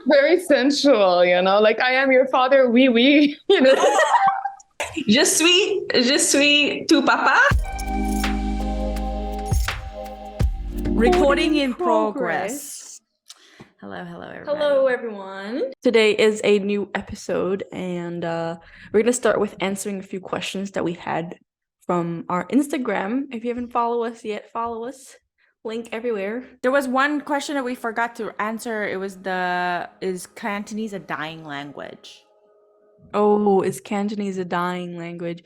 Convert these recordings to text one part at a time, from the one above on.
very sensual, like I am your father, oui, oui, Je suis tu papa. Recording in progress. Hello, everybody. Hello, everyone. Today is a new episode, and we're going to start with answering a few questions that we had from our Instagram. If you haven't followed us yet, follow us. Link everywhere. There was one question that we forgot to answer. It was is Cantonese a dying language? Oh, is Cantonese a dying language?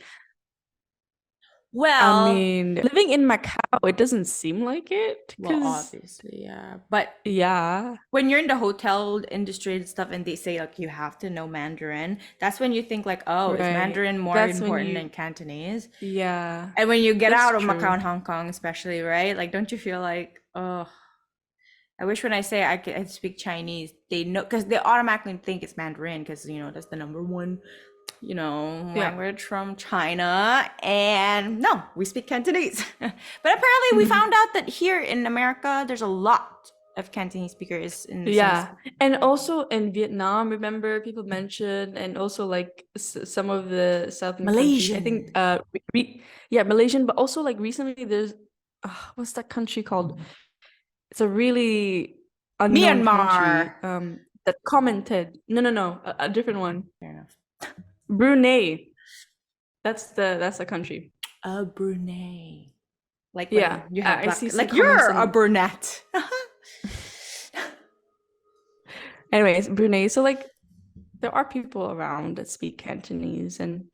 Well, I mean, living in Macau, it doesn't seem like it. Well, obviously, yeah. But yeah, when you're in the hotel industry and stuff, and they say like you have to know Mandarin, that's when you think like, oh, is right. Mandarin more That's important than Cantonese? Yeah. And when you get That's out of true. Macau and Hong Kong, especially, right? Like, don't you feel like, oh, I wish when I say I speak Chinese, they know, because they automatically think it's Mandarin, because that's the number one, language from China. And no, we speak Cantonese. But apparently we found out that here in America, there's a lot of Cantonese speakers in and also in Vietnam, remember people mentioned, and also like some of the southern Malaysian. countries. I think Malaysian, but also like recently there's what's that country called? It's a really unknown Myanmar. country that commented. No, a different one. Fair enough. Brunei. That's the country. Brunei. Like yeah, you have I see like you're a brunette. Anyways, Brunei. So like there are people around that speak Cantonese, and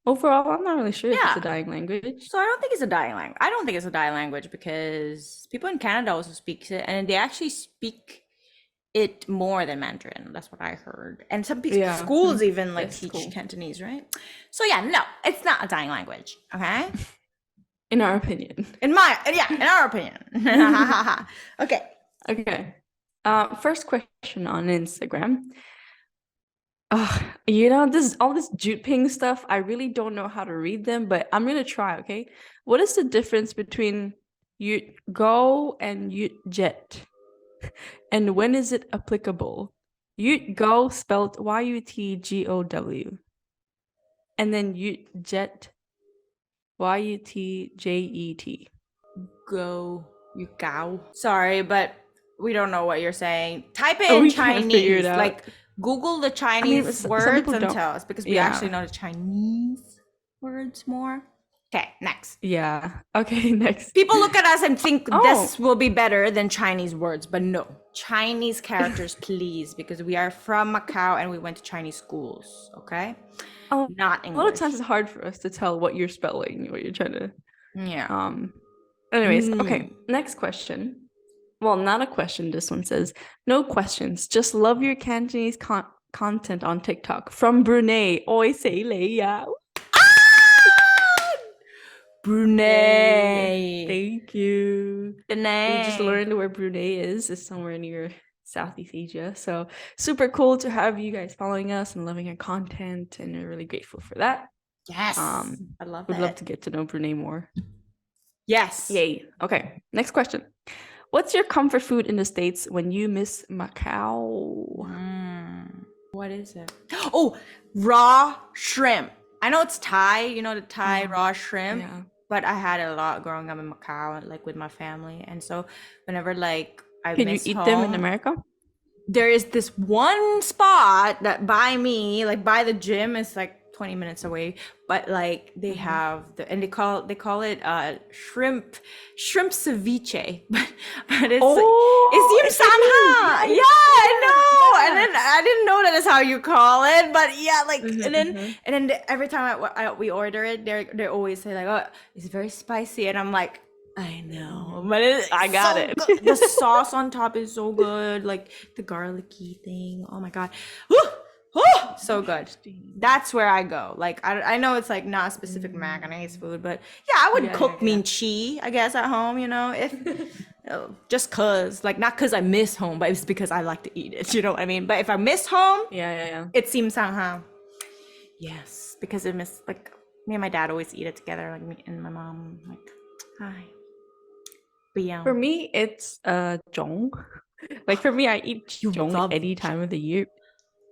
overall I'm not really sure if it's a dying language. So I don't think it's a dying language. I don't think it's a dying language because people in Canada also speak it, and they actually speak it more than Mandarin. That's what I heard. And some schools even like teach Cantonese, right? So yeah, no, it's not a dying language. Okay. In our opinion. In our opinion. Okay. First question on Instagram. All this jute ping stuff, I really don't know how to read them, but I'm gonna try, okay? What is the difference between Ute Go and Ute Jet? And when is it applicable? Ute Go spelled YUTGOW. And then Ute Jet YUTJET. Go, you go. Sorry, but we don't know what you're saying. Type it in Chinese. Like Google the Chinese words and tell us, because we actually know the Chinese words more. Okay, next. Yeah. Okay, next. People look at us and think this will be better than Chinese words, but no. Chinese characters, please, because we are from Macau and we went to Chinese schools, okay? Not English. A lot of times it's hard for us to tell what you're spelling, what you're trying to. Yeah. Anyways, okay. Next question. Well, not a question. This one says, no questions. Just love your Cantonese content on TikTok. From Brunei. Oi say leia. Brunei. Thank you. Brunei. We just learned where Brunei is. It's somewhere near Southeast Asia. So super cool to have you guys following us and loving our content, and we're really grateful for that. Yes. I love Would love to get to know Brunei more. Yes. Yay. Okay. Next question. What's your comfort food in the States when you miss Macau? What is it? Oh, raw shrimp. I know it's Thai, the Thai raw shrimp. Yeah. But I had it a lot growing up in Macau, like with my family. And so whenever like I Can you eat them in America? There is this one spot that by me, like by the gym, is like 20 minutes away, but like they have and they call it shrimp ceviche, but it's sanha. Yeah, I know. And then I didn't know that is how you call it, but yeah, like and then every time we order it, they always say like, oh, it's very spicy, and I'm like, I know, but I got it. The sauce on top is so good, like the garlicky thing. Oh my god. So good. That's where I go. Like I know it's like not specific Macau's food, but yeah, I would cook minchi, I guess, at home, if just cause, like not cause I miss home, but it's because I like to eat it, you know what I mean? But if I miss home, it seems somehow. Yes, because it miss, like me and my dad always eat it together, like me and my mom, like hi. For me, it's zhong. Like for me, I eat You chong love any time of the year.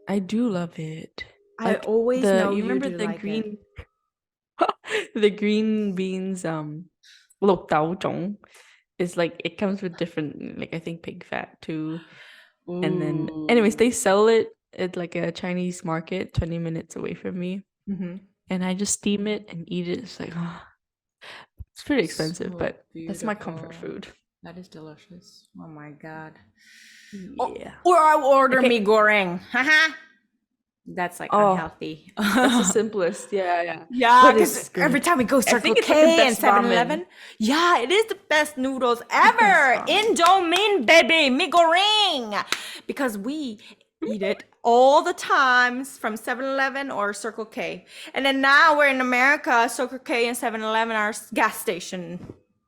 I do love it. I Like always know you you remember do the like it. green the green beans lục táo chong is like it comes with different like I think pig fat too. And then anyways, they sell it at like a Chinese market 20 minutes away from me. Mm-hmm. And I just steam it and eat it. It's like it's pretty expensive, So but that's my comfort beautiful. food. That is delicious. Oh my god. Yeah. Or I'll order Okay. mee goreng. Haha. That's like Oh, unhealthy. That's the simplest. Yeah. Yeah, But because it's good. every time we go I Circle think it's like the K and best ramen. 7-Eleven, yeah, it is the best noodles ever. ramen. Indomine, baby, mee goreng. Because we eat it all the times from 7-Eleven or Circle K. And then now we're in America, Circle K and 7-Eleven are gas station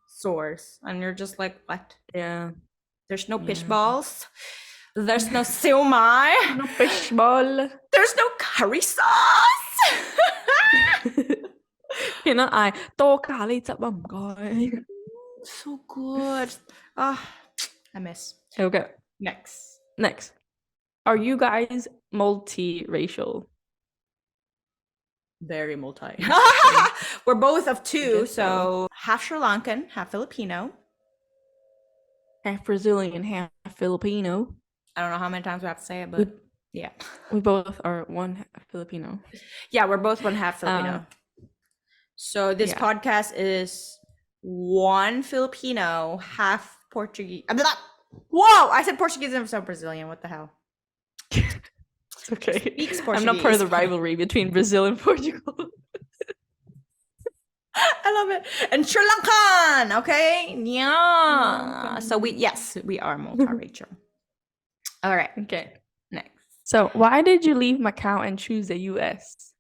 stores. And you're just like, what? Yeah. There's no fish Yeah. balls. There's no siu mai. No fish ball. There's no curry sauce. Can I tô cà ri chả bầm coi. So good. Ah, I miss. Okay. Next. Are you guys multiracial? Very multi. We're both of two, guess so half Sri Lankan, half Filipino. Half Brazilian, half Filipino. I don't know how many times we have to say it, but yeah. We both are one half Filipino. Yeah, we're both one half Filipino. So this podcast is one Filipino, half Portuguese. Whoa! I said Portuguese and so Brazilian. What the hell? It's okay. Speaks I'm not part of the Portuguese. rivalry between Brazil and Portugal. I love it. And Sri Lankan, okay? Yeah. So we are multiracial. All right. Okay. Next. So why did you leave Macau and choose the US?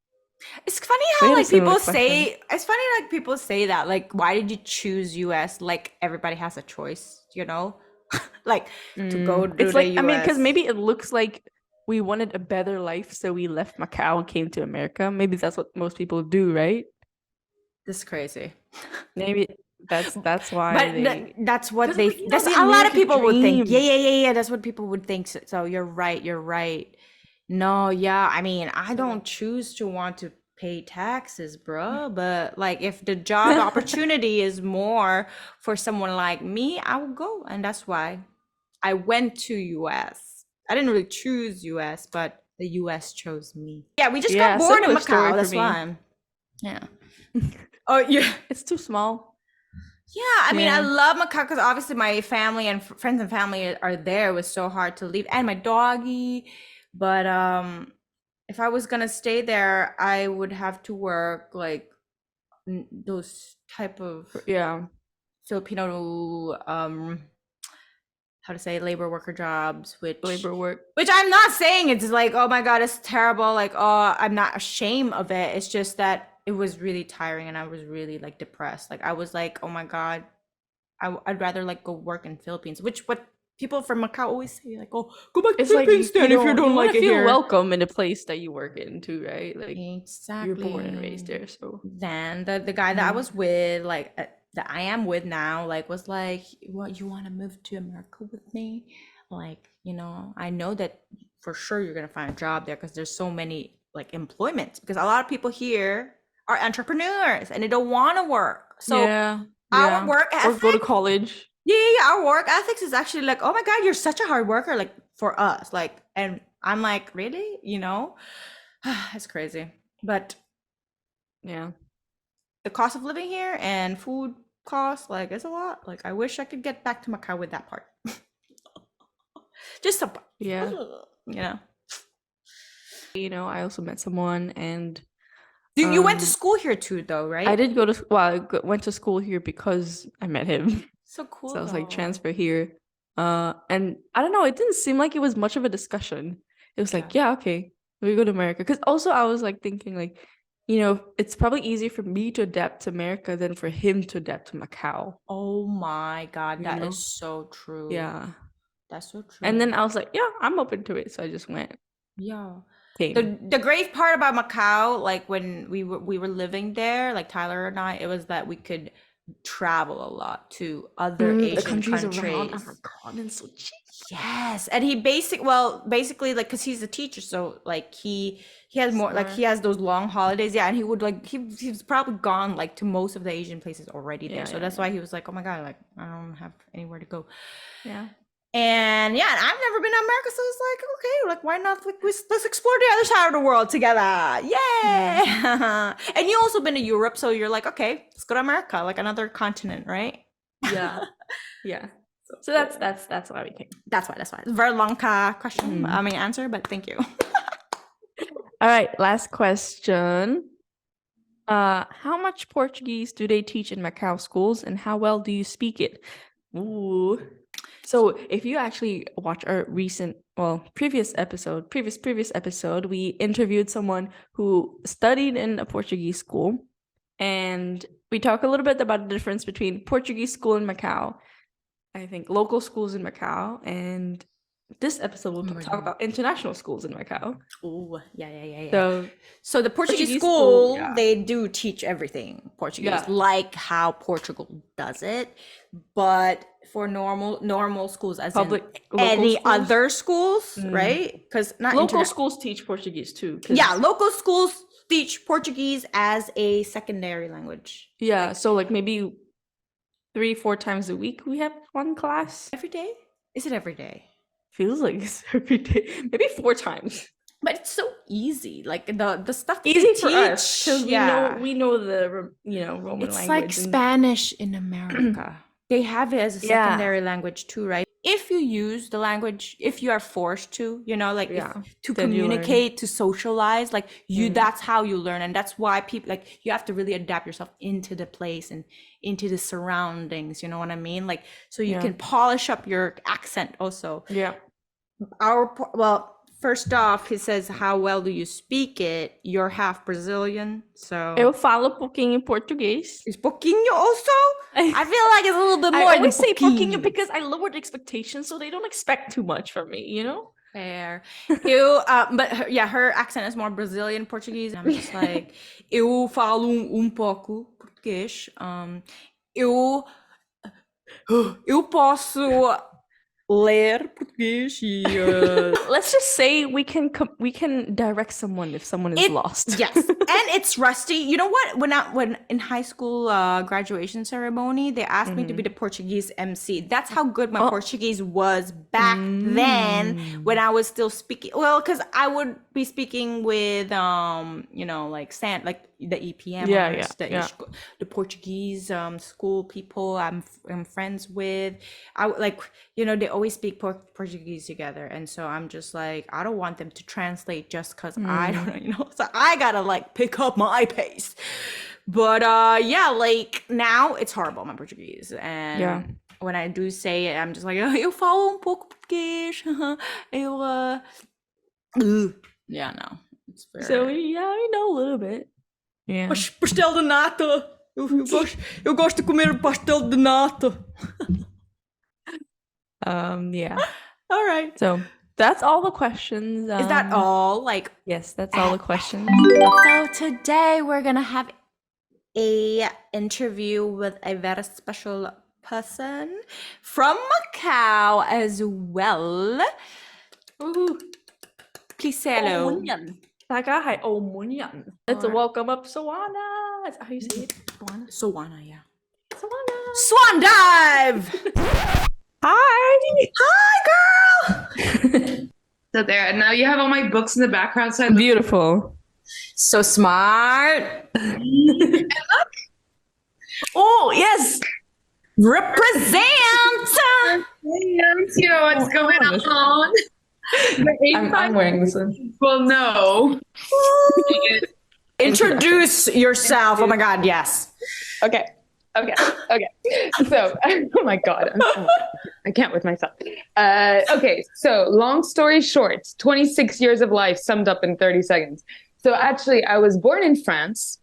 It's funny We how had a like similar people say it's funny like people say that like why did you choose US like everybody has a choice, you know? Like to go to It's the like US. I mean because maybe it looks like we wanted a better life so we left Macau and came to America. Maybe that's what most people do, right? This is crazy. Maybe that's why But that's what 'Cause, they like, you know, that's the a lot of American people would think. dream. Yeah, that's what people would think. So you're right. No, yeah, I mean, I don't choose to want to pay taxes, bro, but like if the job opportunity is more for someone like me, I will go. And that's why I went to US. I didn't really choose US, but the US chose me. Yeah, we just got bored in similar story Macau. for That's me. why. Yeah. Oh, yeah. It's too small. Yeah, I mean, I Yeah. love Macau because obviously my family and friends and family are there. It was so hard to leave, and my doggy. But if I was gonna stay there, I would have to work like those type of Yeah. Filipino how to say labor worker jobs, Labor work. which I'm not saying it's like, oh my God, it's terrible. Like, oh, I'm not ashamed of it. It's just that it was really tiring and I was really like depressed. Like I was like, oh my God, I'd rather like go work in Philippines, which what people from Macau always say, like, oh, go back to It's like Philippines then if you don't like wanna it feel here. welcome in a place that you work in too, right? Like Exactly. you're born and raised there, so Then the guy that I was with, like that I am with now, like was like, "What, you want to move to America with me? Like, you know, I know that for sure you're gonna find a job there because there's so many like employments because a lot of people here are entrepreneurs and they don't want to work. So our work or ethic, go to college. yeah, our work ethics is actually like, oh my God, you're such a hard worker, like for us, like, and I'm like, really, you know, it's crazy, but Yeah. the cost of living here and food costs, like, it's a lot. Like, I wish I could get back to Macau with that part. Just some part, Yeah. you know. You know, I also met someone and You went to school here too, though, right? I did go to went to school here because I met him. So cool. So I was like though. transfer here. And I don't know, it didn't seem like it was much of a discussion. It was like, yeah, okay, we go to America. Because also I was like thinking like, you know, it's probably easier for me to adapt to America than for him to adapt to Macau. Oh my God, that know? is so true. Yeah. That's so true. And then I was like, yeah, I'm open to it. So I just went. yeah. Came. The great part about Macau, like when we were living there, like Tyler and I, it was that we could travel a lot to other Asian the countries countries. around our continent so cheap. Yes, and he basically like because he's a teacher, so like he has more like he has those long holidays, yeah, and he would like he's probably gone like to most of the Asian places already there, so that's why he was like, oh my God, like I don't have anywhere to go. Yeah. And yeah, and I've never been to America, so it's like, okay, like why not? Like let's explore the other side of the world together. Yay! And you also been to Europe, so you're like, okay, let's go to America, like another continent, right? Yeah. Yeah. So that's why we came. That's why. It's a very long question. I mean answer, but thank you. All right, last question. How much Portuguese do they teach in Macau schools, and how well do you speak it? Ooh. So if you actually watch our previous episode, we interviewed someone who studied in a Portuguese school, and we talk a little bit about the difference between Portuguese school in Macau, I think local schools in Macau, and this episode we'll talk about international schools in Macau. Oh, yeah. So the Portuguese school, they do teach everything Portuguese, like how Portugal does it, but for normal schools, as public in any schools? Other schools, right? Because not local schools teach Portuguese too. Yeah, local schools teach Portuguese as a secondary language. Yeah, so like maybe 3-4 times a week we have one class. Every day? Is it every day? Feels like it's every day. Maybe 4 times. But it's so easy. Like the stuff easy for us because we know the Roman language. It's like Spanish in America. They have it as a secondary language too, right? If you use the language, if you are forced to, to communicate, to socialize, like that's how you learn. And that's why people like you have to really adapt yourself into the place and into the surroundings. You know what I mean? Like, so you can polish up your accent also. Yeah. First off, he says, how well do you speak it? You're half Brazilian, so... Eu falo pouquinho português. Is pouquinho also? I feel like it's a little bit more I always say pouquinho because I lowered expectations so they don't expect too much from me, you know? Fair. But her accent is more Brazilian Portuguese. And I'm just like, eu falo pouco português. Eu posso... ler português. Let's just say we can direct someone if someone is lost. Yes, and it's rusty. You know what? When in high school graduation ceremony, they asked me to be the Portuguese MC. That's how good my Portuguese was back then when I was still speaking. Well, because I would be speaking with like the EPM, the Portuguese school people I'm friends with. They always speak Portuguese together, and so I'm just like, I don't want them to translate just because I don't know, so I gotta like pick up my pace. But like now it's horrible, my Portuguese, and when I do say it, I'm just like, eu falo pouco português. No, it's very... So we know a little bit. Yeah. Pastel de nata. Eu gosto de comer pastel de nata. Yeah. All right. So that's all the questions. Is that all? Like, yes, that's all the questions. So today we're gonna have a interview with a very special person from Macau as well. Ooh. Please say hello. Let's welcome up Soana. Is that how you say it? Soana, yeah. Soana. Swan dive! Hi! Hi, girl! So there, and now you have all my books in the background. So beautiful. So smart. And look. Oh, yes! Represent! You know what's going on. I'm wearing this one. Well, no. Introduce yourself. Oh my God, yes. Okay. So, oh my God, I can't with myself. Okay, so long story short, 26 years of life summed up in 30 seconds. So actually, I was born in France,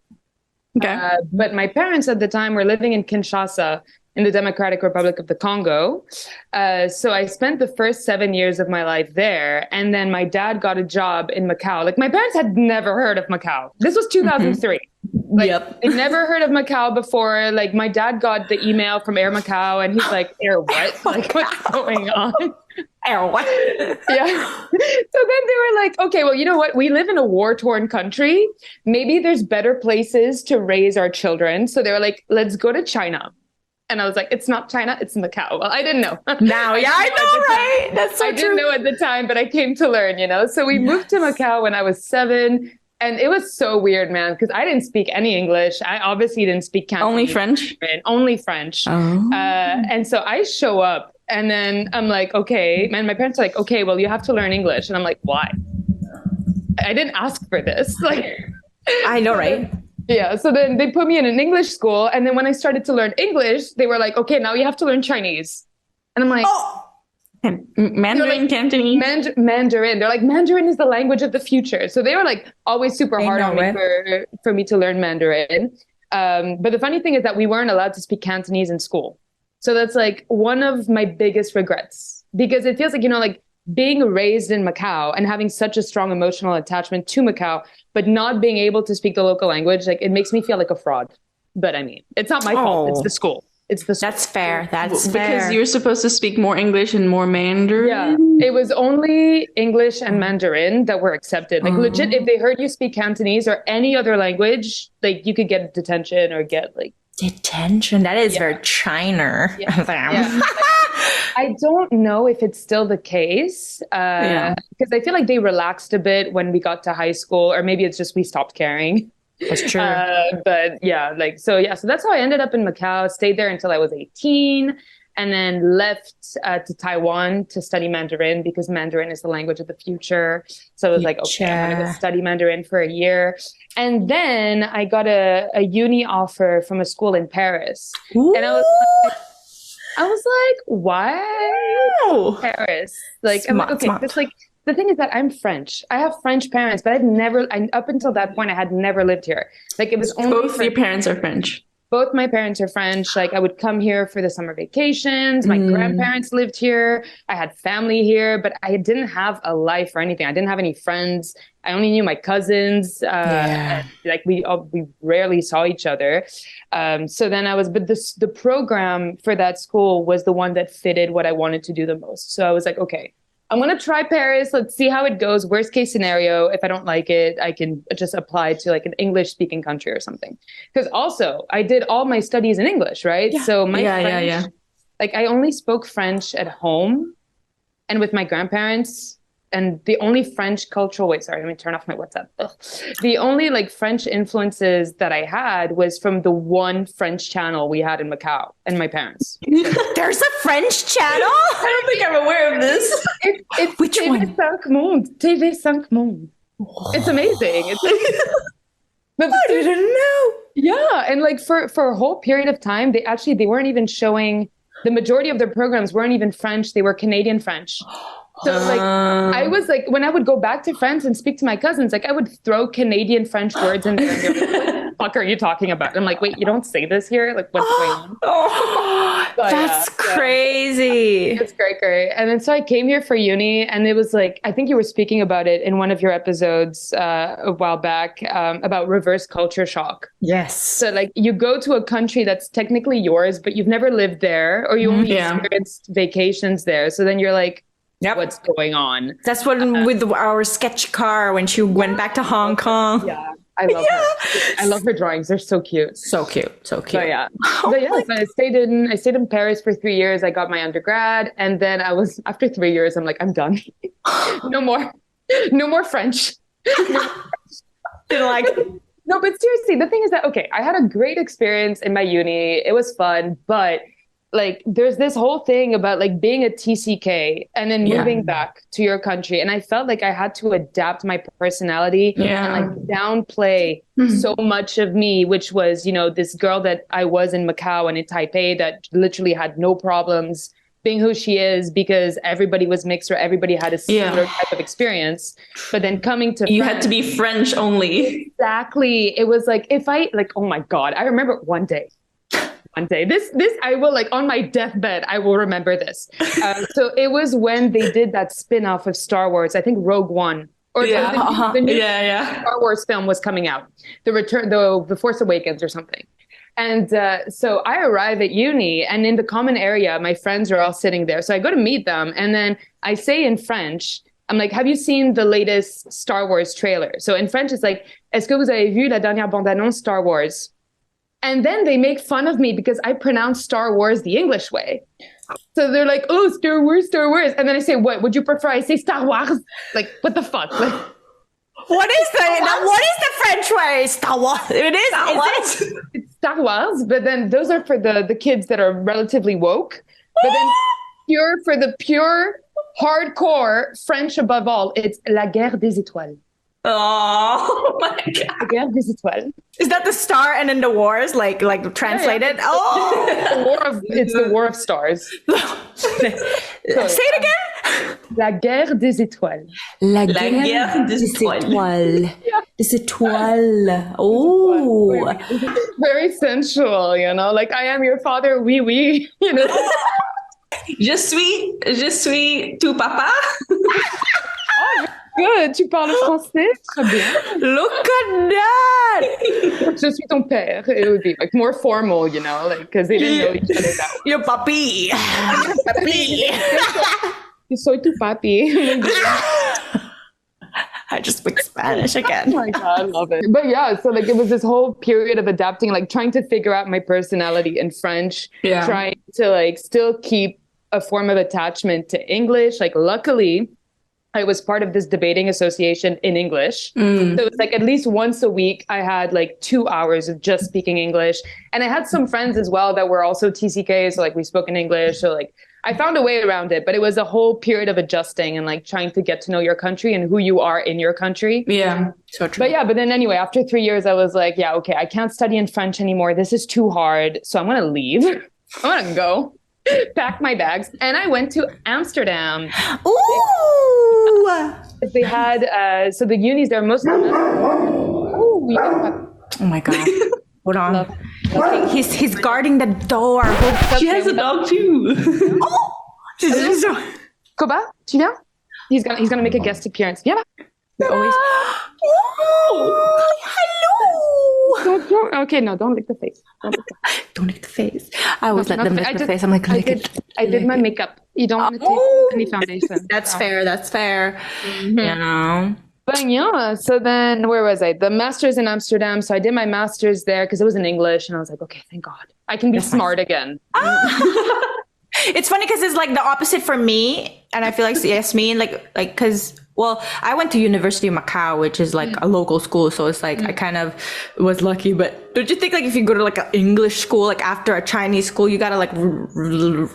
but my parents at the time were living in Kinshasa in the Democratic Republic of the Congo. So I spent the first 7 years of my life there. And then my dad got a job in Macau. Like my parents had never heard of Macau. This was 2003. Like, Yep. I never heard of Macau before. Like, my dad got the email from Air Macau, and he's like, Air what? Like, what's going on? Air what? Yeah. So then they were like, okay, well, you know what? We live in a war-torn country. Maybe there's better places to raise our children. So they were like, let's go to China. And I was like, it's not China, it's Macau. Well, I didn't know. Now, yeah, I know, right? That's so I true. didn't know at the time, but I came to learn, you know? So we moved to Macau when I was 7. And it was so weird, man, because I didn't speak any English. I obviously didn't speak Cantonese. Only French? Only French. Oh. And so I show up and then I'm like, okay. And my parents are like, okay, well, you have to learn English. And I'm like, why? I didn't ask for this. Like, I know, right? Yeah. So then they put me in an English school. And then when I started to learn English, they were like, okay, now you have to learn Chinese. And I'm like, Mandarin, like, Cantonese. Mandarin. They're like, Mandarin is the language of the future. So they were like always super hard on me for me to learn Mandarin. But the funny thing is that we weren't allowed to speak Cantonese in school. So that's like one of my biggest regrets, because it feels like, you know, like being raised in Macau and having such a strong emotional attachment to Macau, but not being able to speak the local language, like it makes me feel like a fraud. But I mean, it's not my fault. It's the school. It's the school. That's fair. That's fair. Because you're supposed to speak more English and more Mandarin. Yeah, it was only English and Mandarin that were accepted. Like legit, if they heard you speak Cantonese or any other language, like you could get detention or get like detention. That is very China. Yeah. Yeah. I don't know if it's still the case because I feel like they relaxed a bit when we got to high school, or maybe it's just we stopped caring. That's true. But yeah, like, so that's how I ended up in Macau, stayed there until I was 18, and then left to Taiwan to study Mandarin because Mandarin is the language of the future. So I was like, okay, I'm going to go study Mandarin for a year. And then I got a uni offer from a school in Paris. Ooh. And I was like, why Paris? Like, I'm like, okay, just like, the thing is that I'm French. I have French parents, but up until that point, I had never lived here. Like, it was only both your parents are French. Both my parents are French. Like, I would come here for the summer vacations. My grandparents lived here. I had family here, but I didn't have a life or anything. I didn't have any friends. I only knew my cousins. Like, we rarely saw each other. So then but the program for that school was the one that fitted what I wanted to do the most. So I was like, okay, I'm going to try Paris. Let's see how it goes. Worst case scenario, if I don't like it, I can just apply to like an English speaking country or something. Because also I did all my studies in English, right? Yeah. So my French, like I only spoke French at home and with my grandparents. And the only French cultural, let me turn off my WhatsApp. Ugh. The only like French influences that I had was from the one French channel we had in Macau and my parents. There's a French channel? I don't think I'm aware of this. It's Which TV5 Monde. TV5 Monde. It's amazing. But I didn't know. Yeah. And like for a whole period of time, they weren't even showing, the majority of their programs weren't even French. They were Canadian French. So like I was like, when I would go back to France and speak to my cousins, like I would throw Canadian French words in there. And they're like, what the fuck are you talking about? I'm like, wait, you don't say this here? Like, what's going on? That's crazy. It's great. And then so I came here for uni, and it was like, I think you were speaking about it in one of your episodes a while back about reverse culture shock. Yes. So like you go to a country that's technically yours, but you've never lived there, or you only experienced vacations there. So then you're like, what's going on? That's what with our sketch car when she went back to Hong Kong. Yeah, I love her. I love her drawings. They're so cute. So cute. So cute. So yeah. So I stayed in Paris for 3 years. I got my undergrad, and then after 3 years, I'm like, I'm done. No more French. No, but seriously, the thing is that, okay, I had a great experience in my uni. It was fun, but like there's this whole thing about like being a TCK and then moving back to your country. And I felt like I had to adapt my personality and like downplay so much of me, which was, you know, this girl that I was in Macau and in Taipei that literally had no problems being who she is because everybody was mixed or everybody had a similar type of experience. But then coming to you had to be French only. Exactly. It was like, oh my God, I remember one day, this I will, like, on my deathbed, I will remember this. So it was when they did that spin-off of Star Wars, I think Rogue One. or Yeah, the new yeah. Star Wars film was coming out, the Force Awakens or something. And so I arrive at uni, and in the common area, my friends are all sitting there. So I go to meet them, and then I say in French, I'm like, have you seen the latest Star Wars trailer? So in French, it's like, est-ce que vous avez vu la dernière bande-annonce Star Wars? And then they make fun of me because I pronounce Star Wars the English way. So they're like, oh, Star Wars, Star Wars. And then I say, what would you prefer? I say Star Wars. Like, what the fuck? Like, What is the French way? Star Wars. It is. Star Wars. it's Star Wars, but then those are for the kids that are relatively woke. But then for the pure, hardcore French above all, it's La Guerre des Étoiles. Oh my god. La Guerre des Étoiles. Is that the star and then the wars, like translated? Yeah. Oh, It's the War of Stars. Say it again. La Guerre des Étoiles. La guerre des étoiles. Des étoiles. Oh. Very sensual, you know, like I am your father, oui, oui, you know. Je suis tout papa. Good, tu parles français? Très bien. Look at that. Je suis ton père. It would be like more formal, you know, like because they didn't know each other that Your papi. Papi. well. Yo soy tu papi. I just speak Spanish Oh again. my God, I love it. But yeah, so like it was this whole period of adapting, like trying to figure out my personality in French, Yeah. trying to like still keep a form of attachment to English. Like luckily, I was part of this debating association in English. So it was like at least once a week, I had like 2 hours of just speaking English. And I had some friends as well that were also TCK. So like we spoke in English. So like I found a way around it, but it was a whole period of adjusting and like trying to get to know your country and who you are in your country. Yeah. So true. But yeah, but then anyway, after 3 years, I was like, yeah, okay, I can't study in French anymore. This is too hard. So I'm going to leave. I'm going to go pack my bags. And I went to Amsterdam. Ooh. They had, so the unis there, most of them. Oh, Oh my God. Hold on. Love. Okay, he's guarding the door. She has a dog too. Oh. Koba, tu viens? He's gonna make a guest appearance. Viens là. Always. Oh, Hello. Don't, okay, no, don't lick the face. Don't lick the face. I always let Not them the- lick I the did- face. I'm like, lick it. I did my makeup. You don't want to take Oh. any foundation. That's No. fair. That's fair. You know. But yeah, so then where was I? The master's in Amsterdam. So I did my master's there because it was in English, and I was like, okay, thank God, I can be smart again. It's funny because it's like the opposite for me, and I feel like Yasmin, like because well, I went to University of Macau, which is like a local school, so it's like I kind of was lucky. But don't you think like if you go to like an English school, like after a Chinese school, you gotta like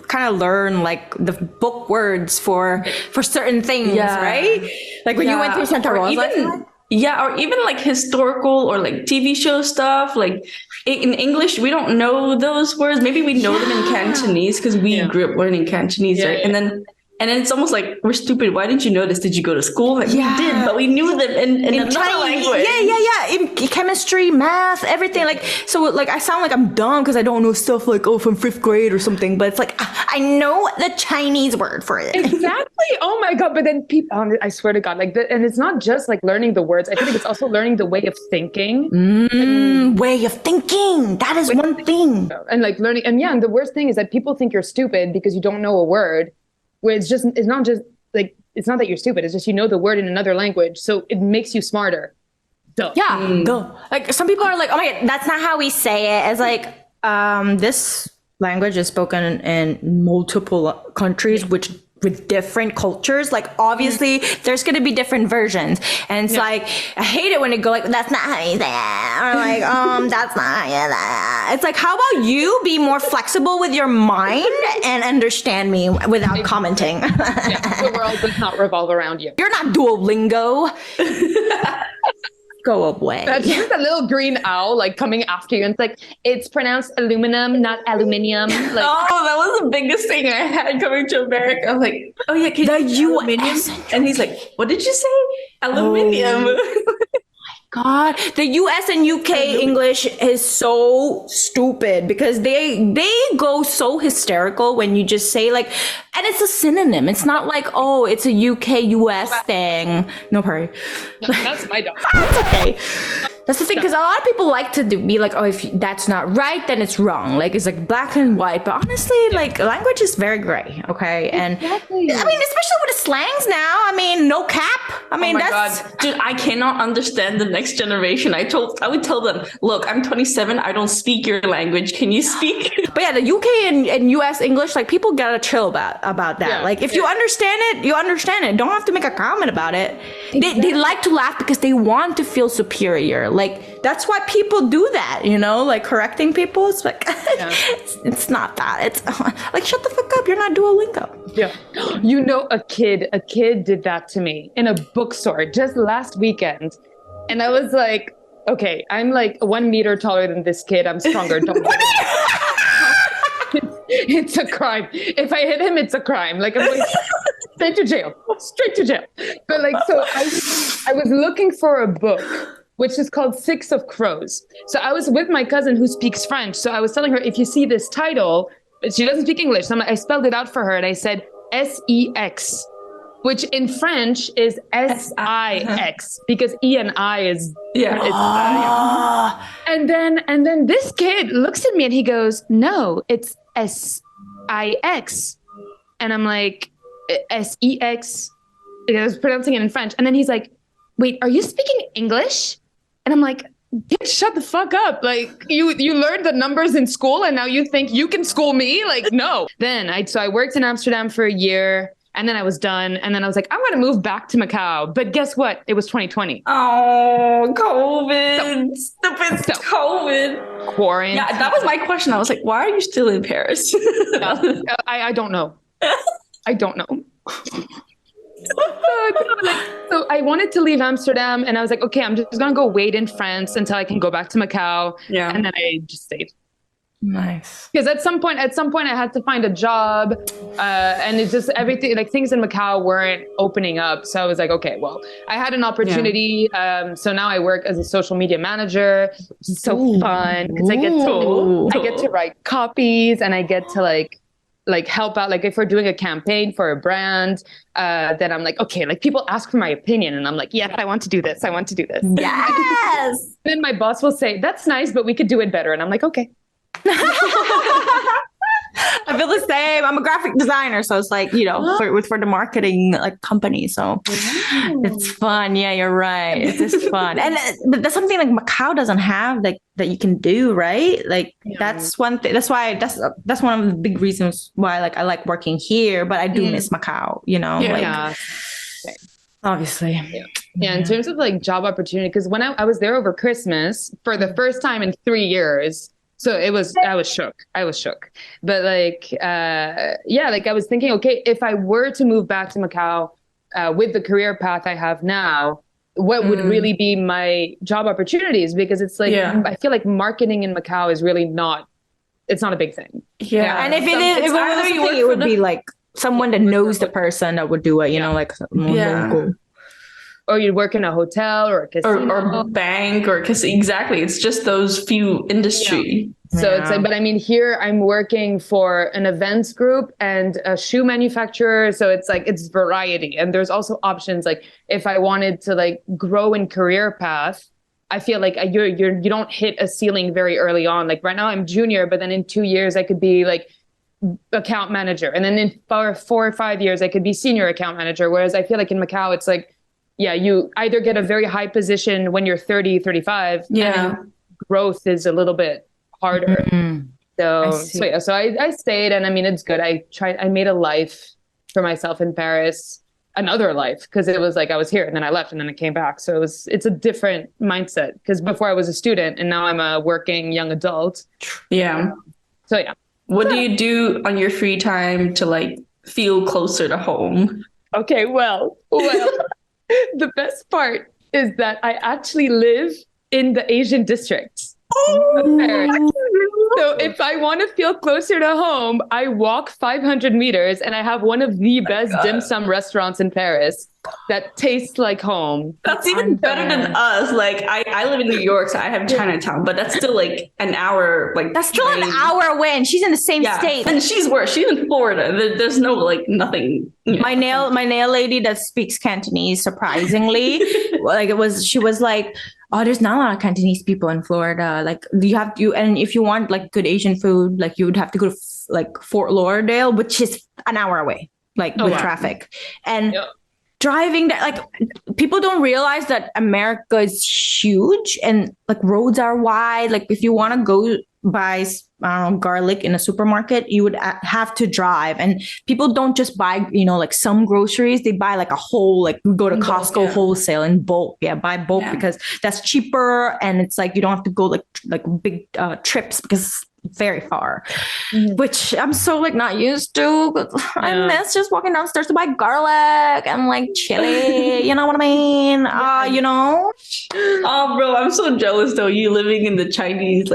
kind of learn like the book words for certain things, Yeah. right? Like when you went to Santa or Rosa. even like historical or like TV show stuff. Like in English, we don't know those words. Maybe we know them in Cantonese because we grew up learning Cantonese, right? And then it's almost like we're stupid. Why didn't you know this? Did you go to school? Like we did, but we knew them in another Chinese. language. Yeah. In chemistry, math, everything. Like so, like I sound like I'm dumb because I don't know stuff like from 5th grade or something. But it's like I know the Chinese word for it. Exactly. Oh my God. But then people, I swear to God, like, and it's not just like learning the words. I feel like it's also learning the way of thinking. Way of thinking. That is one thing. And like learning. And yeah, and the worst thing is that people think you're stupid because you don't know a word. Where it's not just like, it's not that you're stupid. It's just, you know the word in another language. So it makes you smarter. Duh. Yeah. Duh. Like some people are like, oh my God, that's not how we say it. It's like, this language is spoken in multiple countries, with different cultures. Like obviously there's going to be different versions. And it's like, I hate it when it go like, that's not how you say it. Or like, that's not how you say it. It's like, how about you be more flexible with your mind and understand me without commenting? The world does not revolve around you. You're not Duolingo. Go away. That's just a little green owl like coming after you, and it's like, it's pronounced aluminum, not aluminium. Like, Oh, that was the biggest thing I had coming to America. I'm like, oh yeah, can The you say aluminium? US. And he's like, what did you say? Aluminium. God, the US and UK English is so stupid because they go so hysterical when you just say like, and it's a synonym. It's not like, oh, it's a UK US thing. No, Perry. No, that's my dog. It's okay. That's the thing, because a lot of people like to be like, oh, if that's not right, then it's wrong. Like, it's like black and white. But honestly, like, language is very gray, okay? And Exactly. I mean, especially with the slangs now. I mean, no cap. I mean, Oh my that's... God. Dude, I cannot understand the next generation. I would tell them, look, I'm 27. I don't speak your language. Can you speak? But yeah, the UK and US English, like, people gotta chill about that. Yeah, like, if you understand it, you understand it. Don't have to make a comment about it. They like to laugh because they want to feel superior. Like, that's why people do that, you know, like correcting people. It's like, it's not that. It's like, shut the fuck up. You're not Duolingo. Yeah. You know, a kid did that to me in a bookstore just last weekend. And I was like, okay, I'm like 1 meter taller than this kid. I'm stronger. Don't do it. It's a crime. If I hit him, it's a crime. Like, I'm like, straight to jail. But like, so I was looking for a book, which is called Six of Crows. So I was with my cousin who speaks French. So I was telling her, if you see this title, she doesn't speak English. So I spelled it out for her and I said SEX, which in French is SIX because E and I is and then this kid looks at me and he goes, no, it's SIX. And I'm like, SEX. I was pronouncing it in French. And then he's like, wait, are you speaking English? And I'm like, bitch, shut the fuck up. Like, you learned the numbers in school and now you think you can school me? Like, no. Then I worked in Amsterdam for a year and then I was done. And then I was like, I'm going to move back to Macau. But guess what? It was 2020. Oh, COVID. Stupid COVID. Quarantine. Yeah, that was my question. I was like, why are you still in Paris? I don't know. I don't know. So I wanted to leave Amsterdam and I was like, okay, I'm just going to go wait in France until I can go back to Macau. Yeah. And then I just stayed. Nice. Because at some point I had to find a job and it's just everything, like things in Macau weren't opening up. So I was like, okay, well, I had an opportunity. So now I work as a social media manager, which is so fun because I get to write copies and I get to like help out. Like if we're doing a campaign for a brand, then I'm like, okay, like people ask for my opinion and I'm like, yes, I want to do this. Yes. Then my boss will say, that's nice, but we could do it better. And I'm like, okay. I feel the same. I'm a graphic designer, so it's like, you know, for the marketing like company. So it's fun. Yeah, you're right. It's just fun, and that's something like Macau doesn't have like that you can do, right? Like that's one thing. That's why that's one of the big reasons why like I like working here, but I do miss Macau. You know, obviously. Yeah, in terms of like job opportunity, because when I was there over Christmas for the first time in 3 years. So I was shook. But like, like I was thinking, okay, if I were to move back to Macau with the career path I have now, what would really be my job opportunities? Because it's like, I feel like marketing in Macau is really it's not a big thing. Yeah. And if it would be like someone that knows the person that would do it, you know, like, or you work in a hotel or a casino. Or bank or casino. Exactly. It's just those few industry. Yeah. So it's like, but I mean, here I'm working for an events group and a shoe manufacturer. So it's like, it's variety. And there's also options. Like if I wanted to like grow in career path, I feel like you don't hit a ceiling very early on. Like right now I'm junior, but then in 2 years I could be like account manager. And then in 4 or 5 years, I could be senior account manager. Whereas I feel like in Macau, it's like, you either get a very high position when you're 30, 35. And growth is a little bit harder. So I stayed and I mean, it's good. I made a life for myself in Paris, another life, because it was like I was here and then I left and then I came back. So it's a different mindset because before I was a student and now I'm a working young adult. Yeah. So yeah. What do you do on your free time to like feel closer to home? Okay, well. The best part is that I actually live in the Asian district. of Paris. So if I want to feel closer to home, I walk 500 meters and I have one of the best dim sum restaurants in Paris that tastes like home. That's even better than us. Like I live in New York, so I have Chinatown, but that's still like an hour. Like That's still an hour away, and she's in the same state. And she's worse. She's in Florida. There's no like nothing. My nail lady that speaks Cantonese, surprisingly, she was like, oh, there's not a lot of Cantonese people in Florida. Like and if you want like good Asian food, like you would have to go to like Fort Lauderdale, which is an hour away, like with traffic. And driving that, like people don't realize that America is huge and like roads are wide. Like if you want to go buy garlic in a supermarket, you would have to drive, and people don't just buy like some groceries. They buy like a whole, like we go to Costco wholesale in bulk, buy bulk because that's cheaper, and it's like you don't have to go like big trips because it's very far, which I'm so like not used to. I miss just walking downstairs to buy garlic and like chili, you know what I mean? Oh bro, I'm so jealous though, you living in the Chinese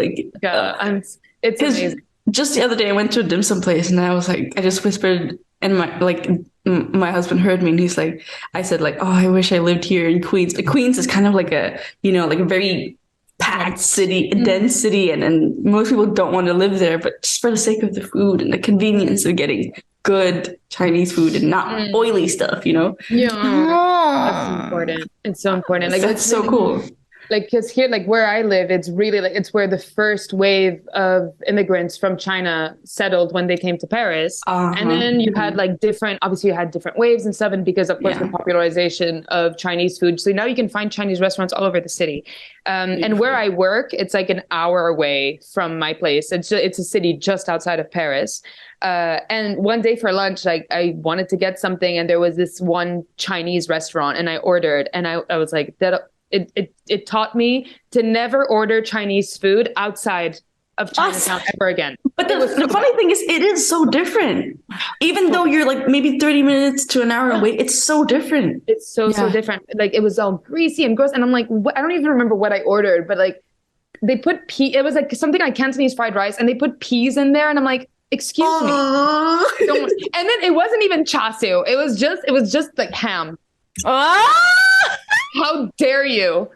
it's amazing. Just the other day I went to a dim sum place and I was like, I just whispered, and my husband heard me, and he's like, I said like, oh, I wish I lived here in Queens. Queens is kind of like a like a very packed city, a dense city, and most people don't want to live there, but just for the sake of the food and the convenience of getting good Chinese food and not oily stuff, That's important. It's so important. Like that's so cool. Like, because here, like where I live, it's really like it's where the first wave of immigrants from China settled when they came to Paris. And then you had like obviously you had different waves and stuff. And because of course the popularization of Chinese food. So now you can find Chinese restaurants all over the city. And where I work, it's like an hour away from my place. It's a city just outside of Paris. And one day for lunch, I wanted to get something, and there was this one Chinese restaurant, and I ordered, and I was like, it taught me to never order Chinese food outside of Chinatown ever again. But the funny thing is, it is so different. Even though you're like maybe 30 minutes to an hour away, it's so different. It's so different. Like it was all greasy and gross, and I'm like, I don't even remember what I ordered, but like they put it was like something like Cantonese fried rice, and they put peas in there, and I'm like, excuse me. And then it wasn't even char siu. It was just like ham. How dare you?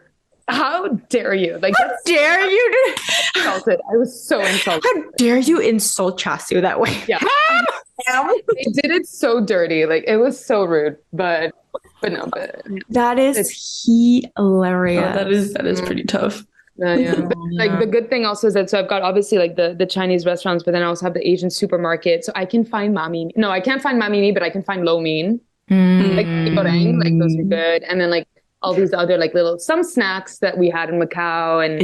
How dare you? Like, how dare you? Insulted. I was so insulted. How dare you insult char siu that way? Yeah. They did it so dirty. Like, it was so rude. But no. That is hilarious. That is pretty tough. But, like the good thing also is that I've got obviously like the Chinese restaurants, but then I also have the Asian supermarket. So I can find mami. No, I can't find mami, but I can find lo mein. Like goreng, like those are good. And then like all these other like some snacks that we had in Macau, and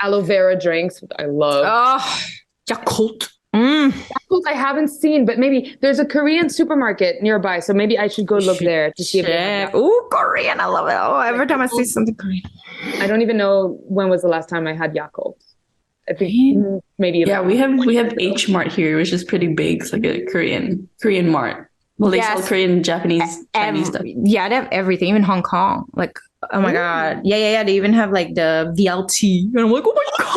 aloe vera drinks, which I love. Yakult. Yakult I haven't seen, but maybe there's a Korean supermarket nearby, so maybe I should go look there to see if they have Yakult. Ooh, Korean, I love it. Oh, every time I see something Korean. I don't even know when was the last time I had Yakult. I think maybe we have H Mart here, which is pretty big. It's like a Korean Mart. Well, they sell Korean, Japanese, Chinese stuff. Yeah, they have everything, even Hong Kong. Like, oh my God. Yeah. They even have like the VLT. And I'm like, oh my God.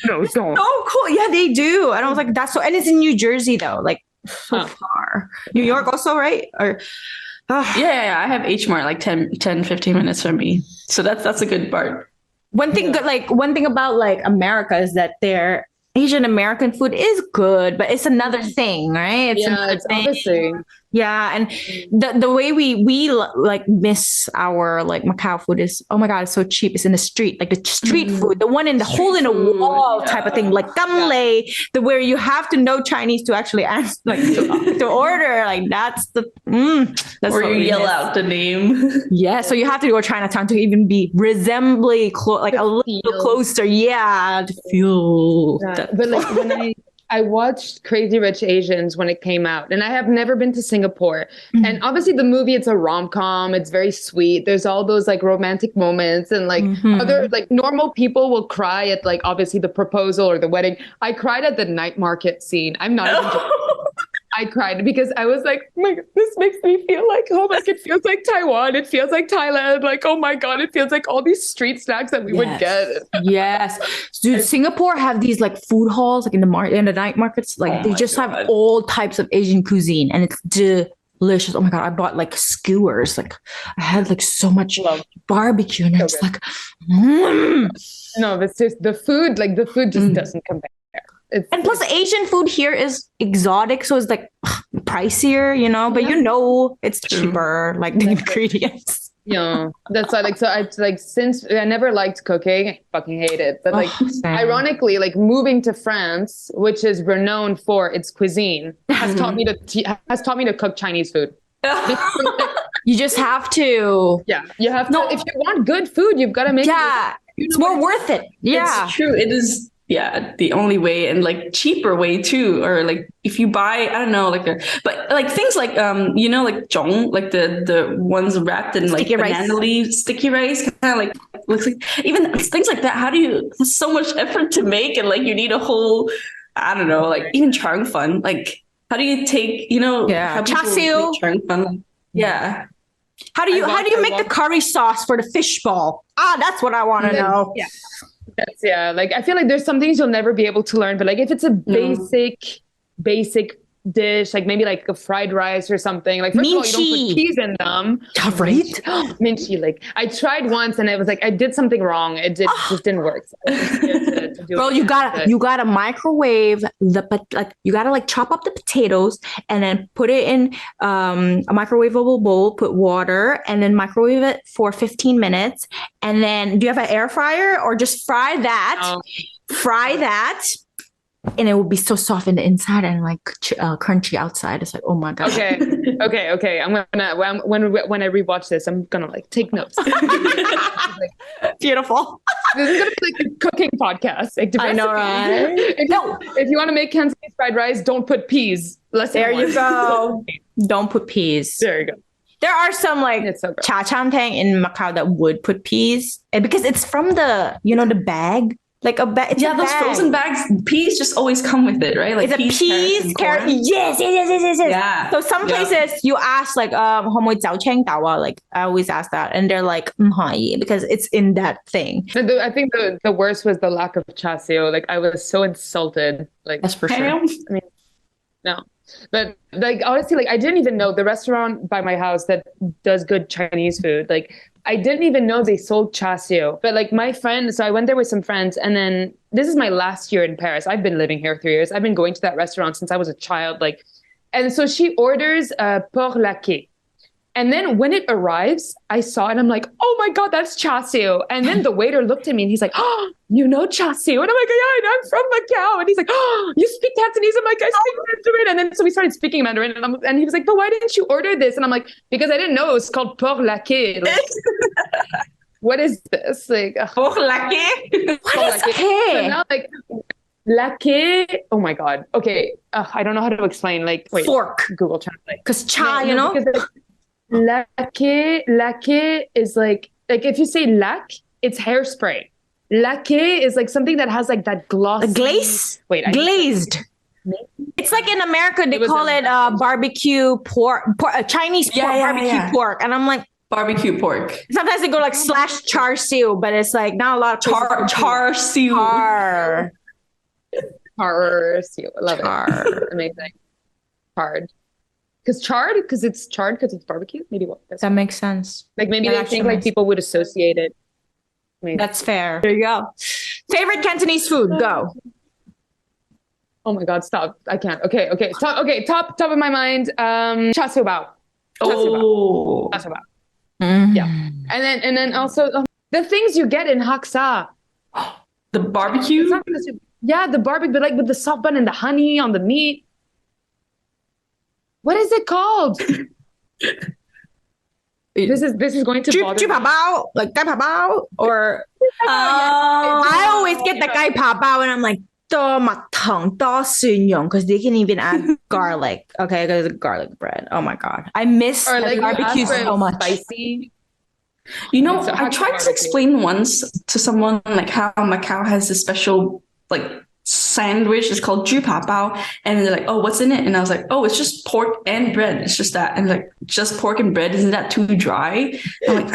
No, don't. So cool. Yeah, they do. And I was like, that's so, and it's in New Jersey though, like so far. New York also, right? Or Yeah, I have H Mart like 10, 15 minutes from me. So that's a good part. One thing about like America is that their Asian American food is good, but it's another thing, right? It's obviously. Yeah, and the way we like miss our like Macau food is, oh my God, it's so cheap. It's in the street, like the street food, the one in the hole in a wall type of thing, like gamle, the where you have to know Chinese to actually ask, like to order. Like that's that's or you yell out the name. Yeah, so you have to go to Chinatown to even be resembly like a little closer. Yeah, to feel that. But like when I watched Crazy Rich Asians when it came out, and I have never been to Singapore. And obviously the movie, it's a rom-com. It's very sweet. There's all those like romantic moments, and like other like normal people will cry at like obviously the proposal or the wedding. I cried at the night market scene. I'm not even joking. I cried because I was like, oh my God, this makes me feel like home. Like it feels like Taiwan. It feels like Thailand. Like, oh my God, it feels like all these street snacks that we would get. Yes. Dude, Singapore have these like food halls, like in the night markets. Like they just have all types of Asian cuisine and it's delicious. Oh my God, I bought like skewers. Like I had like so much barbecue and it's like, No, it's just the food, like the food just doesn't compare. And plus Asian food here is exotic, so it's like pricier, you know, but you know it's cheaper, like the ingredients. Yeah, that's why, like, so I like, since I never liked cooking, I fucking hate it. But like, ironically, like moving to France, which is renowned for its cuisine, has taught me to cook Chinese food. You just have to. Yeah, you have to. If you want good food, you've got to make it. It's more worth it. Yeah, it's true. It is. Yeah, the only way and like cheaper way too, or like if you buy, I don't know, like but like things like you know, like zhong, like the ones wrapped in like banana leaves, sticky rice, kind of like looks like even things like that. How do you? There's so much effort to make, and like you need a whole, I don't know, like even chang fun. Like how do you take, you know, char siu, chang fun? Yeah. How do you make the curry sauce for the fish ball? That's what I want to know. Yeah. Like I feel like there's some things you'll never be able to learn, but like if it's a basic dish, like maybe like a fried rice or something, like first of all, you don't put peas in them. Right? Minchi, like I tried once and it was like I did something wrong. Just didn't work. So Bro, you gotta microwave you gotta like chop up the potatoes and then put it in a microwavable bowl, put water and then microwave it for 15 minutes. And then do you have an air fryer or just fry that? Fry that. And it will be so soft in the inside and like crunchy outside. It's like, oh my God. Okay. I'm gonna when I rewatch this, I'm gonna like take notes. Beautiful. This is gonna be like a cooking podcast. Like, I know, right? If you want to make Cantonese fried rice, don't put peas. There you go. Don't put peas. There you go. There are some like cha chan tang in Macau that would put peas, and because it's from the the bag. Like a bag. Yeah, those frozen bags, peas just always come with it, right? Like it's peas, carrot. Yes. Yeah. So some places you ask like, like I always ask that, and they're like, because it's in that thing. I think the worst was the lack of char siu. Like I was so insulted. Like that's for sure. I mean, no. But like honestly, like I didn't even know the restaurant by my house that does good Chinese food. Like I didn't even know they sold char siu. But like my friend, so I went there with some friends, and then this is my last year in Paris. I've been living here 3 years. I've been going to that restaurant since I was a child. Like, and so she orders porc laqué. And then when it arrives, I saw it and I'm like, oh my God, that's char siu. And then the waiter looked at me and he's like, oh, you know char siu? And I'm like, yeah, I'm from Macau. And he's like, oh, you speak Cantonese? I'm like, I speak Mandarin. And then so we started speaking Mandarin. And he was like, but why didn't you order this? And I'm like, because I didn't know it was called porc laqué. Like, what is this? Like, porc laqué? What is laqué? So now, like, laqué, oh my God. Okay, I don't know how to explain. Like, wait, fork. Google Translate. Because cha, you know? Laqué is like if you say lac, it's hairspray. Laqué is like something that has like that glossy glaze. Glazed. It's like in America they call it barbecue pork, Chinese pork, barbecue pork, and I'm like barbecue pork. Sometimes they go like / char siu, but it's like not a lot of char siu. Char siu. I love it. Amazing. Charred. Because it's charred because it's barbecue. Maybe that makes sense. Like maybe they think like people would associate it. Maybe. That's fair. There you go. Favorite Cantonese food? Go. Oh my God! Stop! I can't. Okay. Top of my mind. Char siu bao. Oh. Char siu bao. Yeah. And then also the things you get in Haksa. The barbecue. Yeah, the barbecue, but like with the soft bun and the honey on the meat. What is it called? This is going to bother me. Like gai pa bao, or I always get the gai pa bao and I'm like, because they can even add garlic. Okay, because it's garlic bread. Oh my God, I miss like barbecue so much. Spicy. You know, I tried to explain once to someone like how Macau has a special like sandwich. It's called 猪扒包. And they're like, oh, what's in it? And I was like, oh, it's just pork and bread. It's just that. And like, just pork and bread. Isn't that too dry? I'm like,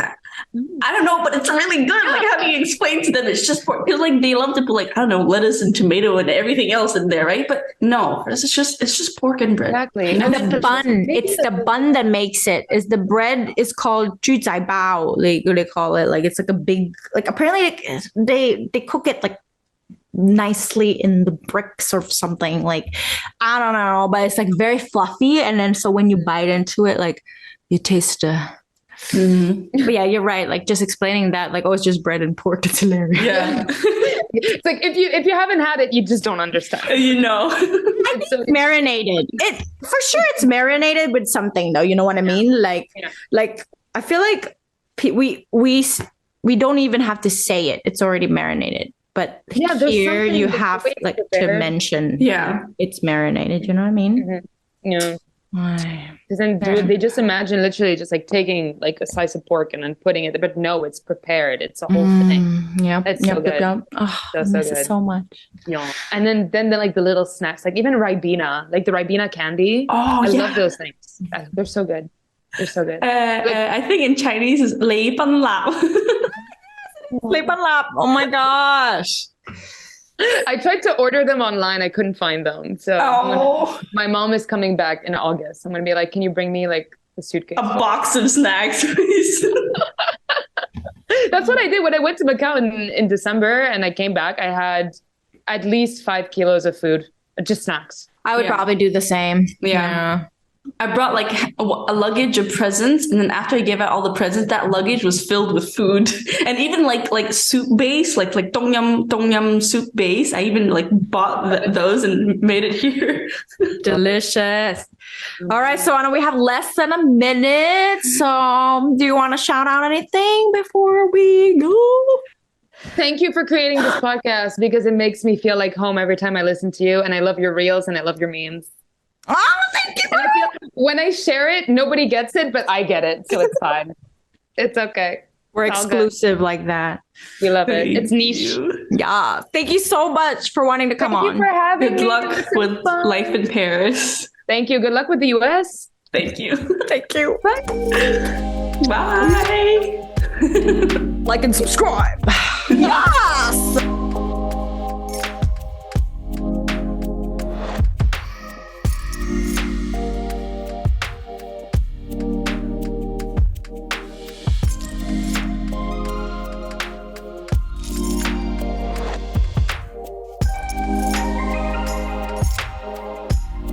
I don't know, but it's really good. Like, how do you explain to them it's just pork? Because like they love to put like, I don't know, lettuce and tomato and everything else in there, right? But no, it's just pork and bread. Exactly. And the bun, it's the bun that makes it. Is the bread is called 猪仔包, they call it. Like it's like a big, like apparently like, they cook it like nicely in the bricks or something. Like I don't know, but it's like very fluffy. And then so when you bite into it, like you taste but yeah, you're right. Like just explaining that, like, oh, it's just bread and pork. It's hilarious. Yeah. It's like if you haven't had it, you just don't understand. You know. It's marinated. It for sure it's marinated with something though. You know what I mean? Like I feel like we don't even have to say it. It's already marinated. But here you have like to mention it's marinated. You know what I mean? Yeah. Because then they just imagine literally just like taking like a slice of pork and then putting it, but no, it's prepared. It's a whole thing. Yeah, it's so good. Oh, I miss it so much. Yeah, and then like the little snacks, like even Ribena, like the Ribena candy. Oh, I love those things. They're so good. They're so good. I think in Chinese is 雷奔laplap. Oh my gosh. I tried to order them online. I couldn't find them. So my mom is coming back in August. I'm going to be like, can you bring me like a suitcase? A box of snacks, please. That's what I did when I went to Macau in December and I came back. I had at least 5 kilos of food, just snacks. I would probably do the same. Yeah. I brought like a luggage of presents, and then after I gave out all the presents, that luggage was filled with food, and even like soup base, like tom yum soup base. I even like bought those and made it here. Delicious. All right, Soana, we have less than a minute. So, do you want to shout out anything before we go? Thank you for creating this podcast because it makes me feel like home every time I listen to you, and I love your reels and I love your memes. Oh, thank you. And I feel when I share it, nobody gets it, but I get it, so it's fine. It's okay. We're exclusive like that. We love it. It's niche. Yeah. Thank you so much for wanting to come on. Thank you for having me. Good luck with life in Paris. Thank you. Good luck with the US. Thank you. Thank you. Bye. Like and subscribe. Yeah.